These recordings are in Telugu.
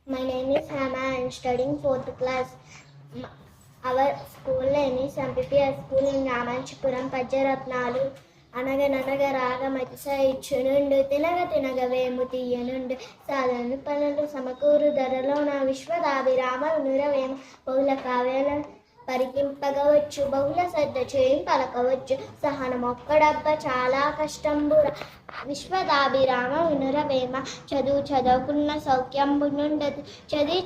My name is Hannah. I am studying 4th class. Our school name is MPPS School in Ramanchipuram, Pajaratnalu. అనగననగ రాగమతిశ ఇచ్చునుండు తినగ తినగ వేము తీయనుండు సాధన పనులు సమకూరు ధరలో నా విశ్వదాభిరామ నురవేమ బహుళ కావ్యాల పరికింపగవచ్చు బహుళ శ్రద్ధ చేయం పలకవచ్చు సహనం ఒక్కడబ్బ చాలా కష్టంబుర విశ్వదాభిరామ వినురవేమ చదువు చదువుకున్న సౌఖ్యంబు నుండదు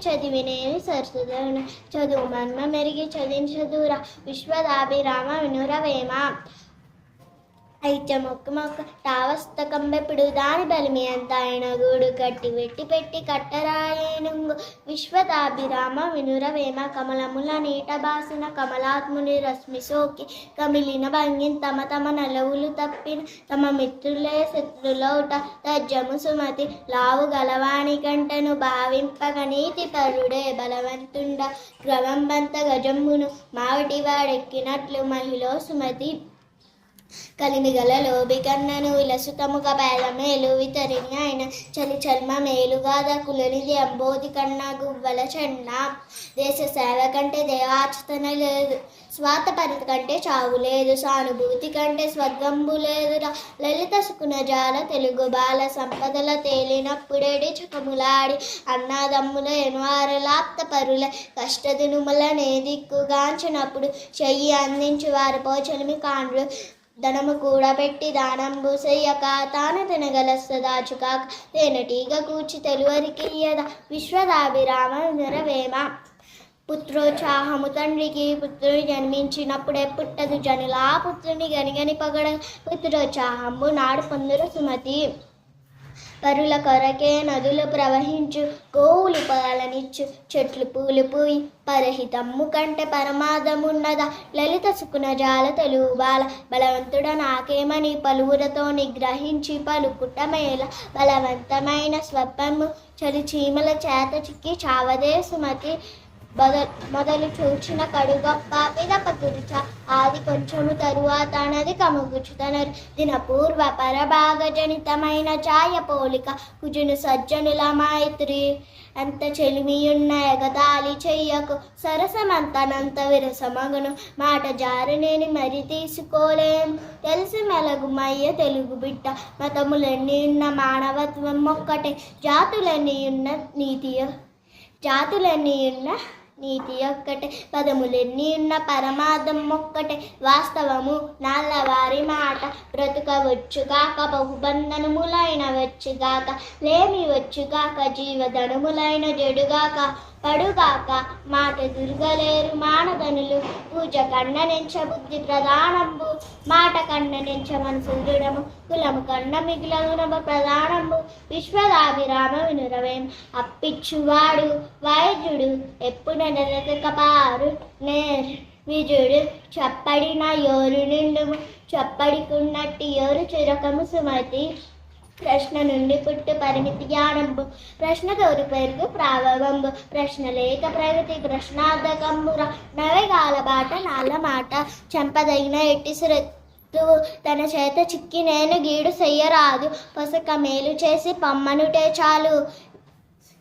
చదివినేవి సరసుదను చదువు మన్మ మెరిగి చదువురా విశ్వదాభిరామ వినురవేమ ఐత్య మొక్క మొక్క తావస్తకంబెప్పుడు దాని బలిమి అంత ఆయన గూడు కట్టి పెట్టి కట్టరాయేనుంగు విశ్వదాభిరామ వినురవేమ కమలముల నీట బాసిన కమలాత్ముని రశ్మి సోకి కమిలిన భంగిన్ తమ నలవులు తప్పిన తమ మిత్రులే శత్రులౌట తజ్జము సుమతి లావు గలవాణి కంటను భావింపగ నీతి పరుడే బలవంతుండ క్రమంబంత గజమ్మును మావటి వాడెక్కినట్లు మహిళ సుమతి కలిని గల లోబి కన్నను విలసుతముగ పేదమేలు వితరిని ఆయన చలి చల్మ మేలుగాద కులనిది అంబోది కన్నా గువ్వల చెన్న దేశ సేవ కంటే దేవార్చన లేదు స్వార్థపరిత కంటే చావు లేదు సానుభూతి కంటే స్వర్గంబు లేదురా లలిత సుకునజాల తెలుగు బాల సంపదల తేలినప్పుడేడి చకములాడి అన్నాదమ్ముల ఎనువారలాప్త పరుల కష్టదినుములనే దిక్కుగాంచినప్పుడు చెయ్యి అందించి వారి పోచలిమి కాండ్రు ధనము కూడబెట్టి దానంబు చెయ్యక తాను తినగలస్తదాచుకాక తేనెటీగ కూర్చి తెలువరికియ్యద విశ్వదాభిరామ నిరవేమ పుత్రోత్సాహము తండ్రికి పుత్రుడు జన్మించినప్పుడే పుట్టదు జనులా పుత్రుని గనిగని పగడ పుత్రోత్సాహంబు నాడు పొందురు సుమతి పరుల కొరకే నదులు ప్రవహించు గోవులు పాలనిచ్చు చెట్లు పూలు పూయి పరహితమ్ము కంటే పరమాదమున్నదా లలిత సుకునజాల తెలుగు బాల బలవంతుడ నాకేమని పలువురతో నిగ్రహించి పలుకుట మేల బలవంతమైన స్వప్నము చలి చీమల చేత చిక్కి చావదే సుమతి మొదలు చూచిన కడుగొప్ప పిదప తురుచ ఆది కొంచెము తరువాత నది కముగుచుతనరు దినపూర్వ పరభాగజనితమైన ఛాయ పోలిక కుజును సజ్జనుల మైత్రి అంత చెలిమియున్న ఎగతాళి చెయ్యకు సరసమంతనంత విరసమగును మాట జారనేని మరి తీసుకోలేం తెలిసి మెలగుమయ్య తెలుగు బిడ్డ మతములన్నీ ఉన్న మానవత్వం ఒక్కటే జాతులన్నీ ఉన్న నీతి ఒక్కటే పదములెన్ని ఉన్న పరమార్థం ఒక్కటే వాస్తవము నల్లవారి మాట బ్రతుకవచ్చుగాక బహుబంధనములైన వచ్చుగాక లేమి వచ్చుగాక జీవధనములైన జడుగాక పడుగాక మాట దుర్గలేరు మానధనులు పూజ కన్ననెంచ బుద్ధి ప్రధానంబు మాట కన్ననెంచ మనసు దృఢము కులము కన్న మిగిలగునమ ప్రధానంబు విశ్వదాభిరామ వినురవేం అప్పిచ్చువాడు వైద్యుడు ఎప్పుడు నెలకపారు నేర్ విజుడు చప్పడిన యోరు నిండుము చప్పడికున్నట్టి యోరు చిరకము సుమతి ప్రశ్న నుండి పుట్టు పరిమితి జ్ఞానంబు ప్రశ్న తోరు పెరుగు ప్రాభవంబు ప్రశ్న లేక ప్రగతి ప్రశ్నార్థకంబుర నవగాల బాట నాల మాట చెంపదగిన ఎట్టి సురత్తువు తన చేత చిక్కి నేను గీడు చెయ్యరాదు పొసక మేలు చేసి పమ్మనుటే చాలు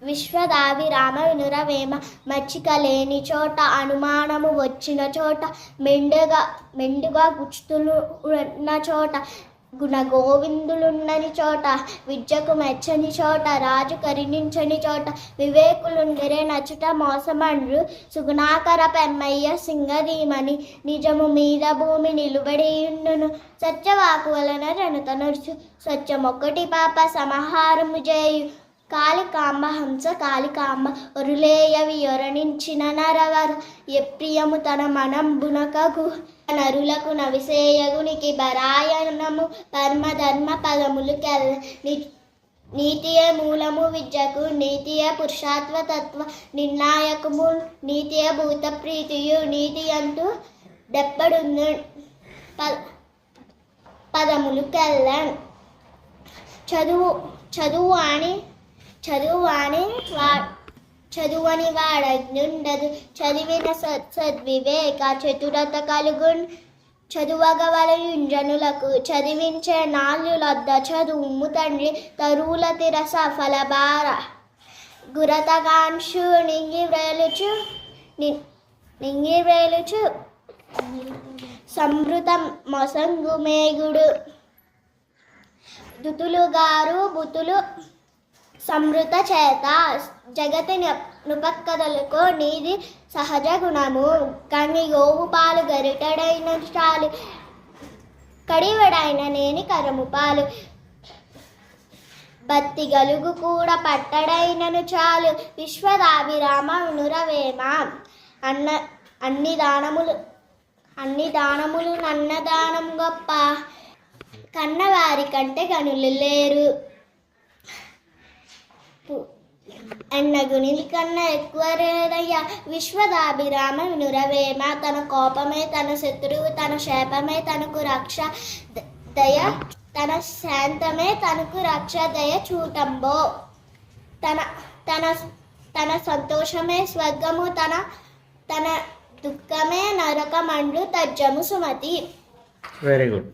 విశ్వదాభిరామ వినురవేమ మచ్చిక లేని చోట అనుమానము వచ్చిన చోట మెండుగా గుచ్చుతులు ఉన్న చోట గుణగోవిందులున్నని చోట విద్యకు మెచ్చని చోట రాజు కరుణించని చోట వివేకులుండరే నచుట మోసమండ్రు సుగుణాకర పెమ్మయ్య సింగధీమని నిజము మీద భూమి నిలుబడియుండును సత్యవాకు వలన జనత నడుచు సత్యమొక్కటి పాప సమహారము చేయు కాళికాంబ హంస కాళికాంబ ఒరులేయవి యొరణించిన నరవర ఎప్రియము తన మనంబునకగు నరులకు నవిసేయగునికి బరాయణము పరమధర్మ పదములు కెల్ నీతియే మూలము విద్యకు నీతియే పురుషాత్వతత్వ నిర్ణాయకము నీతియే భూత ప్రీతియు నీతి అంటూ దెప్పడుందు పదములు కెల్లన్ చదువని వాడజ్ఞుండదు చదివిన సద్వివేక చతురత కలుగున్ చదువగవలయుంజనులకు చదివించే నాళ్ళులొద్ద చదువు తండ్రి తరువుల తిరస ఫలభార గురతగాన్షు నింగి వ్రేలుచు సమృత మొసంగు మేగుడు దుతులు గారు బుతులు సమృత చేత జగతి నుపక్కదలకు నీది సహజ గుణము కని గోవు పాలు గరిటడైన చాలు కడివడైన నేని కరము పాలు బత్తి గలుగు కూడా పట్టడైనను చాలు విశ్వదాభిరామ వినురవేమ అన్ని దానములు నన్నదానం గొప్ప కన్నవారి కంటే గనులు లేరు అన్నగుని కన్నా ఎక్కువ లేదయ్యా విశ్వదాభిరామ వినురవేమ తన కోపమే తన శత్రువు తన శాపమే తనకు రక్ష దయ తన శాంతమే తనకు రక్ష దయ చూటంబో తన తన తన సంతోషమే స్వర్గము తన దుఃఖమే నరకమండు తజ్జము సుమతి. Very good.